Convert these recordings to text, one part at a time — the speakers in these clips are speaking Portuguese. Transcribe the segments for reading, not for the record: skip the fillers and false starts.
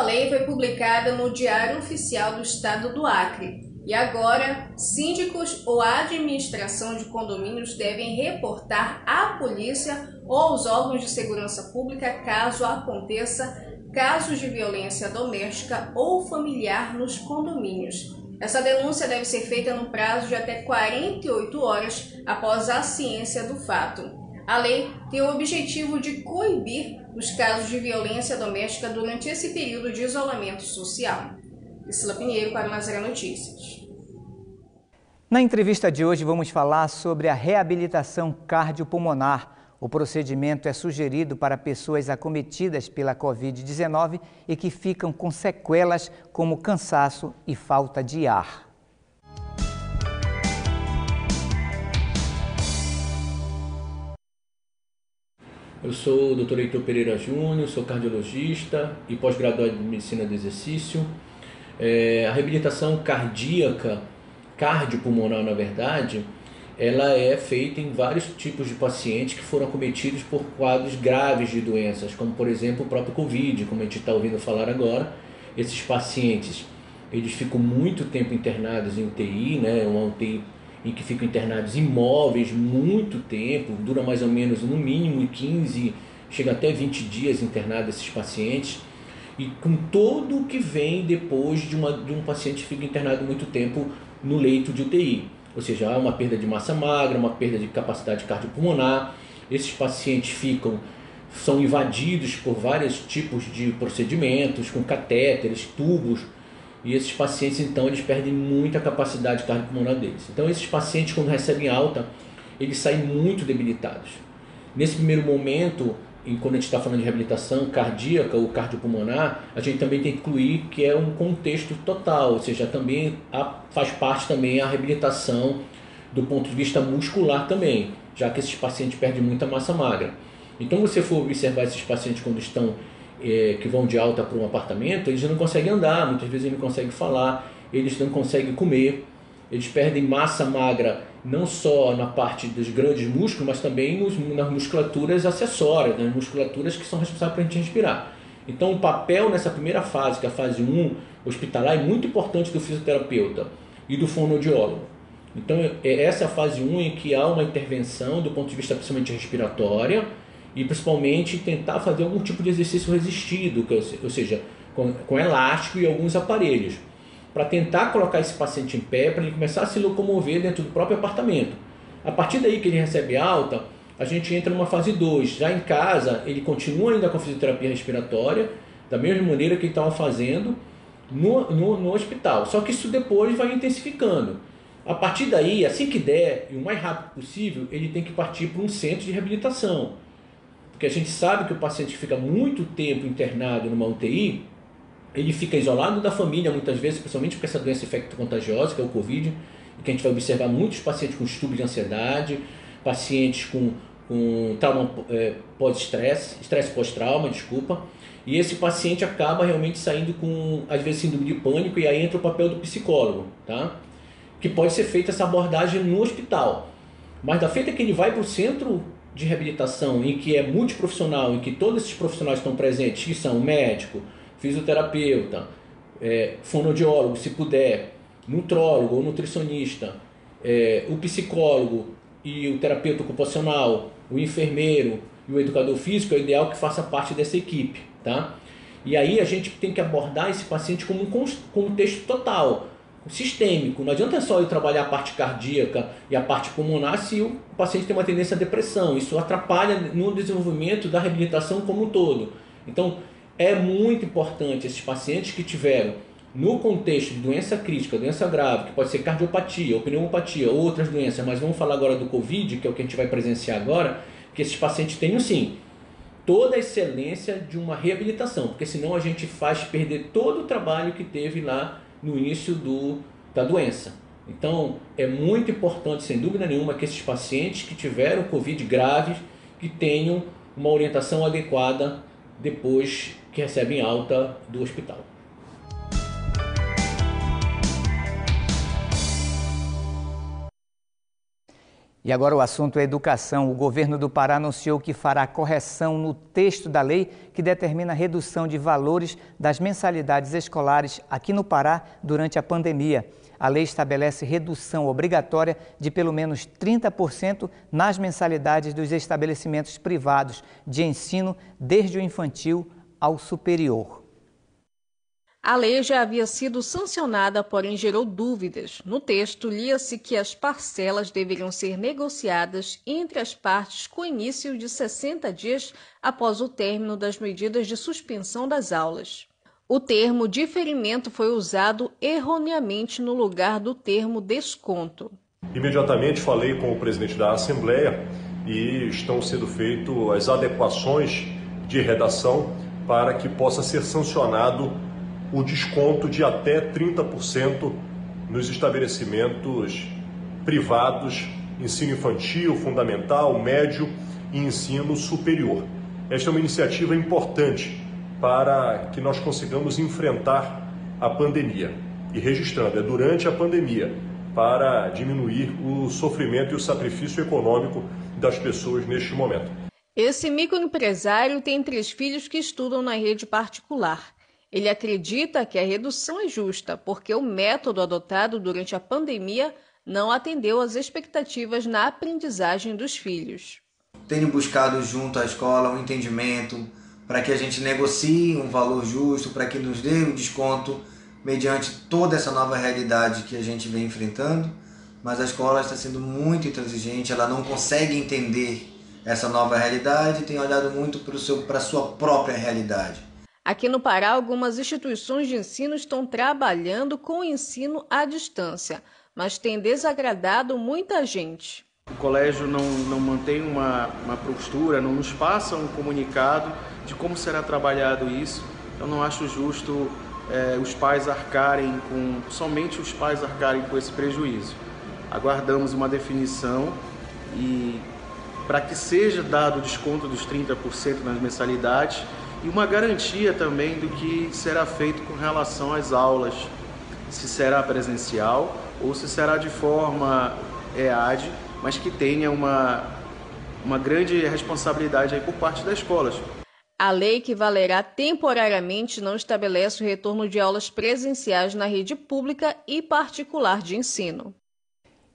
lei foi publicada no Diário Oficial do Estado do Acre. E agora, síndicos ou a administração de condomínios devem reportar à polícia ou aos órgãos de segurança pública caso aconteça casos de violência doméstica ou familiar nos condomínios. Essa denúncia deve ser feita no prazo de até 48 horas após a ciência do fato. A lei tem o objetivo de coibir os casos de violência doméstica durante esse período de isolamento social. Priscila Pinheiro para o Nazaré Notícias. Na entrevista de hoje vamos falar sobre a reabilitação cardiopulmonar. O procedimento é sugerido para pessoas acometidas pela Covid-19 e que ficam com sequelas como cansaço e falta de ar. Eu sou o Dr. Heitor Pereira Júnior, sou cardiologista e pós-graduado em Medicina do Exercício. A reabilitação cardíaca, cardiopulmonar na verdade, ela é feita em vários tipos de pacientes que foram acometidos por quadros graves de doenças, como por exemplo o próprio Covid, como a gente está ouvindo falar agora. Esses pacientes, eles ficam muito tempo internados em UTI, né? Uma UTI em que ficam internados imóveis muito tempo, dura mais ou menos no mínimo 15, chega até 20 dias internados esses pacientes, e com todo o que vem depois de um paciente que fica internado muito tempo no leito de UTI. Ou seja, há uma perda de massa magra, uma perda de capacidade cardiopulmonar. Esses pacientes são invadidos por vários tipos de procedimentos, com catéteres, tubos, e esses pacientes então eles perdem muita capacidade cardiopulmonar deles. Então esses pacientes, quando recebem alta, eles saem muito debilitados. Nesse primeiro momento, e quando a gente está falando de reabilitação cardíaca ou cardiopulmonar, a gente também tem que incluir que é um contexto total, ou seja, também faz parte também a reabilitação do ponto de vista muscular também, já que esses pacientes perdem muita massa magra. Então, se você for observar esses pacientes quando que vão de alta para um apartamento, eles não conseguem andar, muitas vezes eles não conseguem falar, eles não conseguem comer, eles perdem massa magra não só na parte dos grandes músculos, mas também nas musculaturas acessórias, nas musculaturas que são responsáveis para a gente respirar. Então o papel nessa primeira fase, que é a fase 1 hospitalar, é muito importante do fisioterapeuta e do fonoaudiólogo. Então essa é a fase 1 em que há uma intervenção do ponto de vista principalmente respiratória e principalmente tentar fazer algum tipo de exercício resistido, ou seja, com elástico e alguns aparelhos, para tentar colocar esse paciente em pé, para ele começar a se locomover dentro do próprio apartamento. A partir daí que ele recebe alta, a gente entra numa fase 2. Já em casa, ele continua ainda com a fisioterapia respiratória, da mesma maneira que ele estava fazendo no hospital. Só que isso depois vai intensificando. A partir daí, assim que der, e o mais rápido possível, ele tem que partir para um centro de reabilitação. Porque a gente sabe que o paciente que fica muito tempo internado numa UTI, ele fica isolado da família muitas vezes, principalmente porque essa doença infecto-contagiosa, que é o Covid, que a gente vai observar muitos pacientes com distúrbio de ansiedade, pacientes com trauma pós-estresse, estresse pós-trauma, desculpa, e esse paciente acaba realmente saindo com, às vezes, síndrome de pânico, e aí entra o papel do psicólogo, tá? Que pode ser feita essa abordagem no hospital. Mas da feita que ele vai para o centro de reabilitação, em que é multiprofissional, em que todos esses profissionais estão presentes, que são médico, fisioterapeuta, fonoaudiólogo, se puder, nutrólogo ou nutricionista, o psicólogo e o terapeuta ocupacional, o enfermeiro e o educador físico, é ideal que faça parte dessa equipe, tá? E aí a gente tem que abordar esse paciente como um contexto total, sistêmico. Não adianta só eu trabalhar a parte cardíaca e a parte pulmonar se o paciente tem uma tendência à depressão. Isso atrapalha no desenvolvimento da reabilitação como um todo. Então, é muito importante esses pacientes que tiveram, no contexto de doença crítica, doença grave, que pode ser cardiopatia ou pneumopatia, ou outras doenças, mas vamos falar agora do Covid, que é o que a gente vai presenciar agora, que esses pacientes tenham sim toda a excelência de uma reabilitação, porque senão a gente faz perder todo o trabalho que teve lá no início da doença. Então, é muito importante, sem dúvida nenhuma, que esses pacientes que tiveram Covid graves, que tenham uma orientação adequada depois que recebem alta do hospital. E agora o assunto é educação. O governo do Pará anunciou que fará correção no texto da lei que determina a redução de valores das mensalidades escolares aqui no Pará durante a pandemia. A lei estabelece redução obrigatória de pelo menos 30% nas mensalidades dos estabelecimentos privados de ensino, desde o infantil ao superior. A lei já havia sido sancionada, porém gerou dúvidas. No texto, lia-se que as parcelas deveriam ser negociadas entre as partes com início de 60 dias após o término das medidas de suspensão das aulas. O termo diferimento foi usado erroneamente no lugar do termo desconto. Imediatamente falei com o presidente da Assembleia e estão sendo feitas as adequações de redação para que possa ser sancionado o desconto de até 30% nos estabelecimentos privados, ensino infantil, fundamental, médio e ensino superior. Esta é uma iniciativa importante para que nós consigamos enfrentar a pandemia. E registrando, é durante a pandemia, para diminuir o sofrimento e o sacrifício econômico das pessoas neste momento. Esse microempresário tem 3 filhos que estudam na rede particular. Ele acredita que a redução é justa, porque o método adotado durante a pandemia não atendeu às expectativas na aprendizagem dos filhos. Tenho buscado junto à escola um entendimento para que a gente negocie um valor justo, para que nos dê um desconto mediante toda essa nova realidade que a gente vem enfrentando, mas a escola está sendo muito intransigente, ela não consegue entender essa nova realidade e tem olhado muito para a sua própria realidade. Aqui no Pará, algumas instituições de ensino estão trabalhando com o ensino à distância, mas tem desagradado muita gente. O colégio não mantém uma postura, não nos passa um comunicado de como será trabalhado isso. Eu não acho justo somente os pais arcarem com esse prejuízo. Aguardamos uma definição e para que seja dado o desconto dos 30% nas mensalidades e uma garantia também do que será feito com relação às aulas, se será presencial ou se será de forma EAD, mas que tenha uma grande responsabilidade aí por parte das escolas. A lei, que valerá temporariamente, não estabelece o retorno de aulas presenciais na rede pública e particular de ensino.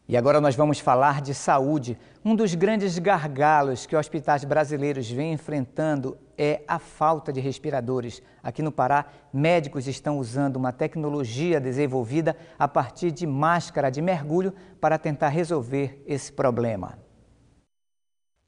E agora nós vamos falar de saúde. Um dos grandes gargalos que hospitais brasileiros vêm enfrentando é a falta de respiradores. Aqui no Pará, médicos estão usando uma tecnologia desenvolvida a partir de máscara de mergulho para tentar resolver esse problema.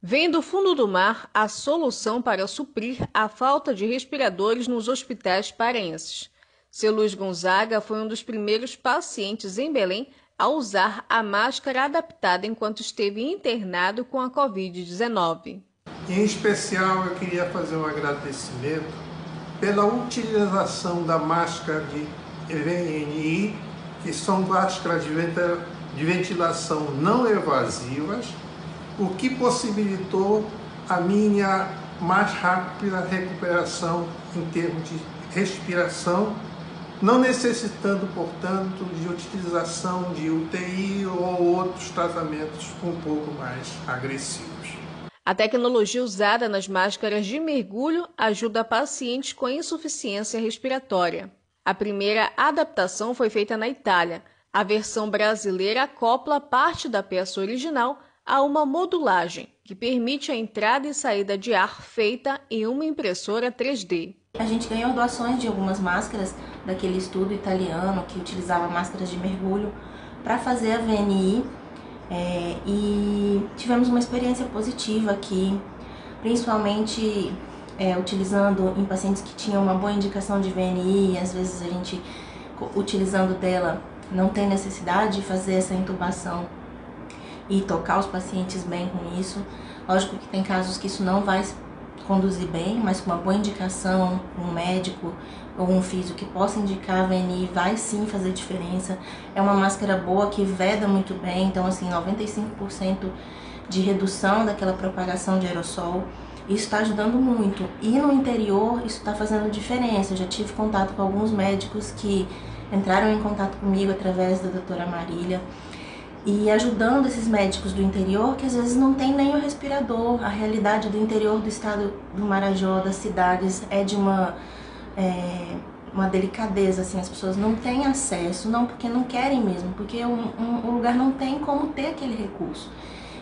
Vem do fundo do mar a solução para suprir a falta de respiradores nos hospitais paraenses. Seu Luiz Gonzaga foi um dos primeiros pacientes em Belém a usar a máscara adaptada enquanto esteve internado com a Covid-19. Em especial, eu queria fazer um agradecimento pela utilização da máscara de VNI, que são máscaras de ventilação não evasivas, o que possibilitou a minha mais rápida recuperação em termos de respiração, não necessitando, portanto, de utilização de UTI ou outros tratamentos um pouco mais agressivos. A tecnologia usada nas máscaras de mergulho ajuda pacientes com insuficiência respiratória. A primeira adaptação foi feita na Itália. A versão brasileira acopla parte da peça original a uma modulagem, que permite a entrada e saída de ar feita em uma impressora 3D. A gente ganhou doações de algumas máscaras daquele estudo italiano que utilizava máscaras de mergulho para fazer a VNI e tivemos uma experiência positiva aqui, principalmente utilizando em pacientes que tinham uma boa indicação de VNI, e às vezes a gente, utilizando dela, não tem necessidade de fazer essa intubação e tocar os pacientes bem com isso. Lógico que tem casos que isso não vai conduzir bem, mas com uma boa indicação, um médico ou um físio que possa indicar a VNI vai sim fazer diferença. É uma máscara boa que veda muito bem, então assim, 95% de redução daquela propagação de aerossol. Isso está ajudando muito. E no interior isso está fazendo diferença. Eu já tive contato com alguns médicos que entraram em contato comigo através da doutora Marília e ajudando esses médicos do interior que às vezes não tem nem o respirador. A realidade do interior do estado do Marajó, das cidades, é de uma delicadeza, assim, as pessoas não têm acesso, não porque não querem mesmo, porque o lugar não tem como ter aquele recurso.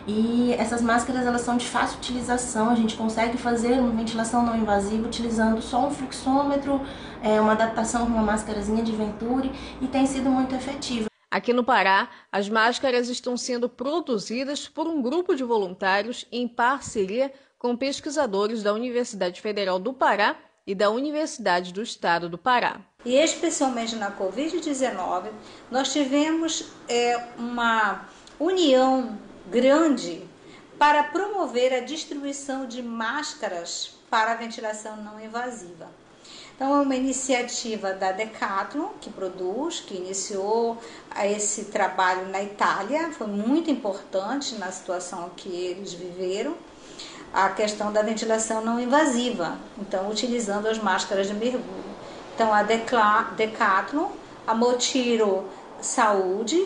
E essas máscaras, elas são de fácil utilização, a gente consegue fazer uma ventilação não invasiva utilizando só um fluxômetro, uma adaptação com uma máscarazinha de Venturi, e tem sido muito efetiva. Aqui no Pará, as máscaras estão sendo produzidas por um grupo de voluntários em parceria com pesquisadores da Universidade Federal do Pará e da Universidade do Estado do Pará. E especialmente na Covid-19, nós tivemos uma união grande para promover a distribuição de máscaras para a ventilação não invasiva. Então é uma iniciativa da Decathlon que produz, que iniciou esse trabalho na Itália, foi muito importante na situação que eles viveram, a questão da ventilação não invasiva, então utilizando as máscaras de mergulho. Então a Decathlon, a Motiro Saúde,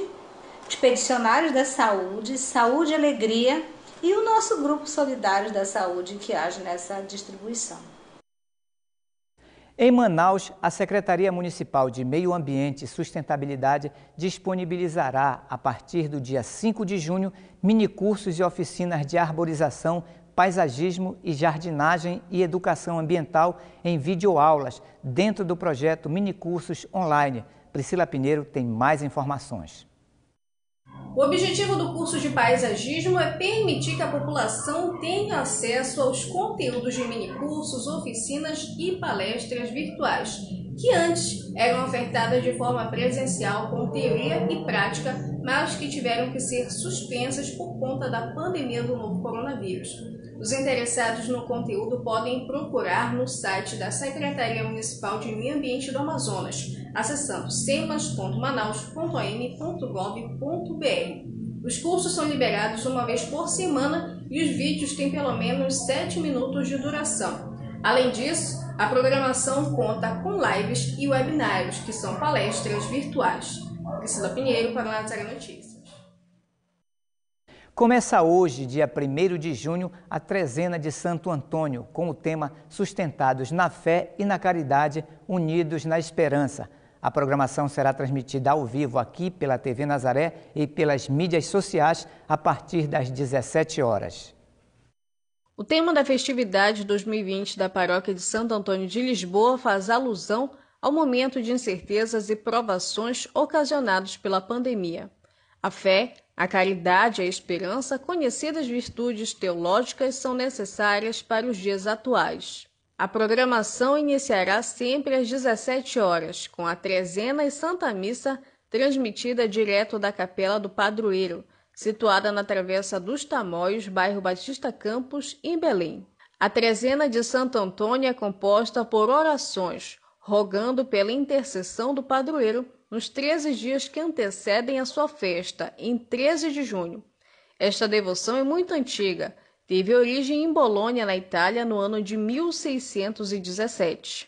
Expedicionários da Saúde, Saúde e Alegria e o nosso grupo Solidários da Saúde que age nessa distribuição. Em Manaus, a Secretaria Municipal de Meio Ambiente e Sustentabilidade disponibilizará, a partir do dia 5 de junho, minicursos e oficinas de arborização, paisagismo e jardinagem e educação ambiental em videoaulas, dentro do projeto Minicursos Online. Priscila Pinheiro tem mais informações. O objetivo do curso de paisagismo é permitir que a população tenha acesso aos conteúdos de minicursos, oficinas e palestras virtuais, que antes eram ofertadas de forma presencial com teoria e prática, mas que tiveram que ser suspensas por conta da pandemia do novo coronavírus. Os interessados no conteúdo podem procurar no site da Secretaria Municipal de Meio Ambiente do Amazonas, acessando semas.manaus.am.gov.br. Os cursos são liberados uma vez por semana e os vídeos têm pelo menos 7 minutos de duração. Além disso, a programação conta com lives e webinários, que são palestras virtuais. Priscila Pinheiro para o Nazaré Notícias. Começa hoje, dia 1º de junho, a trezena de Santo Antônio, com o tema Sustentados na Fé e na Caridade, Unidos na Esperança. A programação será transmitida ao vivo aqui pela TV Nazaré e pelas mídias sociais a partir das 17 horas. O tema da festividade 2020 da Paróquia de Santo Antônio de Lisboa faz alusão ao momento de incertezas e provações ocasionados pela pandemia. A fé, a caridade e a esperança, conhecidas virtudes teológicas, são necessárias para os dias atuais. A programação iniciará sempre às 17 horas, com a trezena e Santa Missa transmitida direto da Capela do Padroeiro, situada na Travessa dos Tamoios, bairro Batista Campos, em Belém. A trezena de Santo Antônio é composta por orações, rogando pela intercessão do padroeiro nos 13 dias que antecedem a sua festa, em 13 de junho. Esta devoção é muito antiga, teve origem em Bolônia, na Itália, no ano de 1617.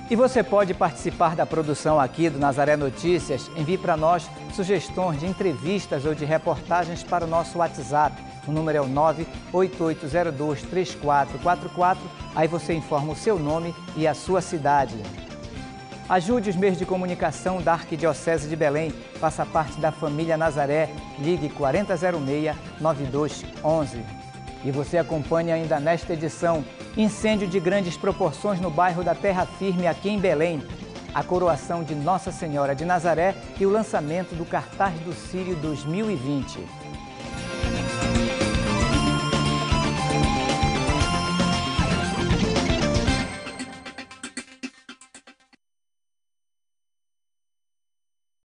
E você pode participar da produção aqui do Nazaré Notícias. Envie para nós sugestões de entrevistas ou de reportagens para o nosso WhatsApp. O número é o 988023444. Aí você informa o seu nome e a sua cidade. Ajude os meios de comunicação da Arquidiocese de Belém. Faça parte da família Nazaré. Ligue 4006-9211. E você acompanha ainda nesta edição: incêndio de grandes proporções no bairro da Terra Firme, aqui em Belém. A coroação de Nossa Senhora de Nazaré e o lançamento do cartaz do Círio 2020.